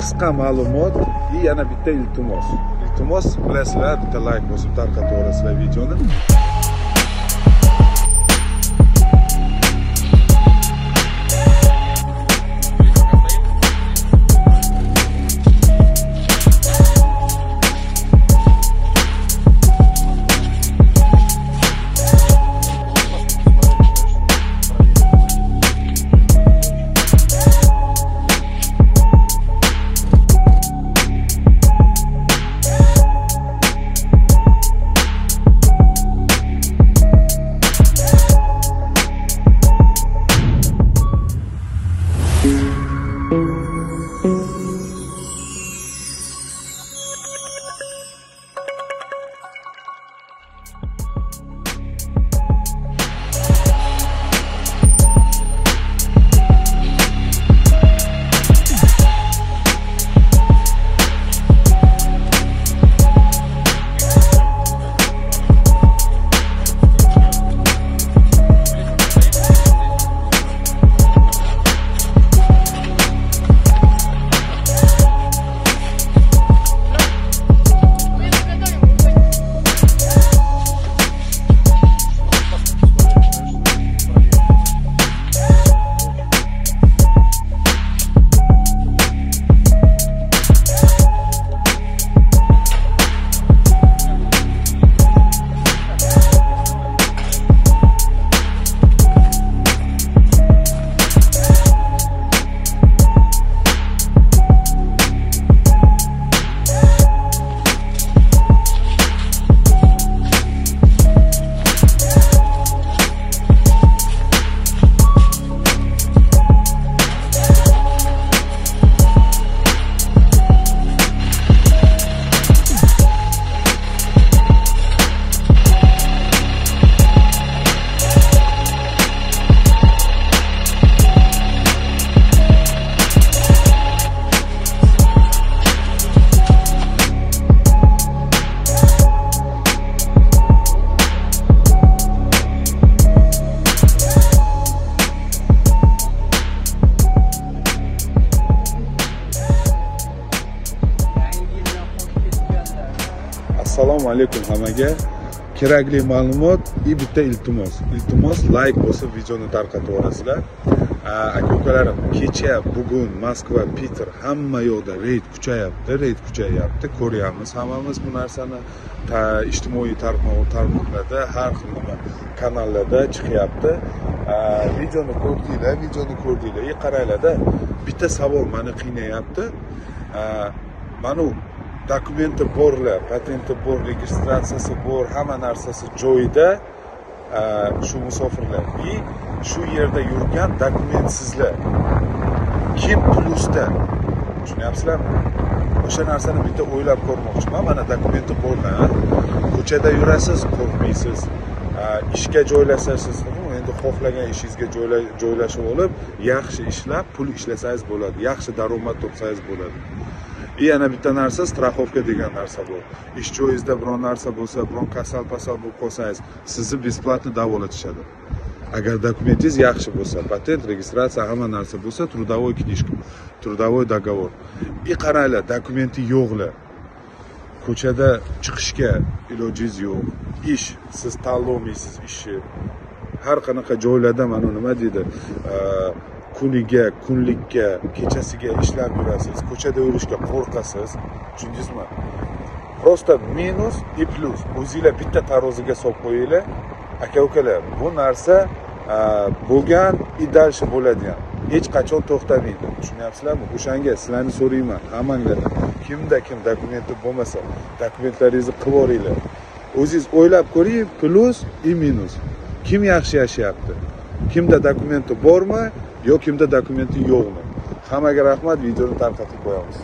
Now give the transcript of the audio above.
qisqa ma'lumot va yana bitta iltimos. Iltimos bilasizlar, bitta like bosib tarqatib yuborasizlar videoni. Assalomu alaykum hammaga. Kerakli ma'lumot va bitta iltimos. Iltimos like bosib videoni tarqatib yuborasizlar. Aka-ukalarim, kecha bugun Moskva, Peter hamma yoqda reyd kuchayapti. Ko'ryapmiz hammamiz bu narsani ijtimoiy tarmoqlarda, har xil kanallarda chiqyapti. Videoni ko'rdinglar, qaranglar-da. Bitta savol meni qiynayapti. Mana dokumenti borlar, patenti bor, registratsiyasi bor, hamma narsasi joyida shu musofirlar. Shu yerda yurgan dokumentsizlar. Kim plusda? Tushunyapsizlarmi? O'sha narsani bitta o'ylab ko'rmoqchiman. Mana dokumenti borlar. Ko'chada yurasiz, qo'rqmaysiz. Ishga joylashasiz, endi xohlagan ishingizga joylashib olib, yaxshi ishlab, pul ishlasangiz bo'ladi, yaxshi daromad topsangiz bo'ladi. Yana bitta narsa, strafovka degan narsa bor. Ish joyingizda biron narsa bo'lsa, biron kasal bo'lib qolsangiz, sizni besplatni davolatishadi. Agar dokumentingiz yaxshi bo'lsa, patent, registratsiya, hamma narsa bo'lsa, трудовой knижка, трудовой договор. Qaranglar, dokumenti yo'qlar. Ko'chada chiqishga ilojingiz yo'q. Ish, siz tanlolmaysiz ishni. Har qanaqa joylarda mana nima deydi, kuniga, kunlikka, kechasiga ishlab yurasiz, ko'chada yurishga qo'rqasiz, tushundingizmi? Prosta minus и plus. O'zingizlar bitta taroziga solib qo'yinglar. Aka-ukalar, bu narsa bo'lgan и dальше bo'ladi ham. Hech qachon to'xtamaydi. Tushunyapsizlarmi? O'shanga sizlarni so'rayman, hammanglardan. Kimda kim dokumenti bo'lmasa, dokumentlaringizni qilib yuboringlar. O'zingiz o'ylab ko'ring, plus и minus. Kim yaxshi yashayapti? Kimda dokumenti bormi? Yo'q, kimda dokumenti yo'qmi? Hammaga rahmat, videoni tarqatib qo'yamiz.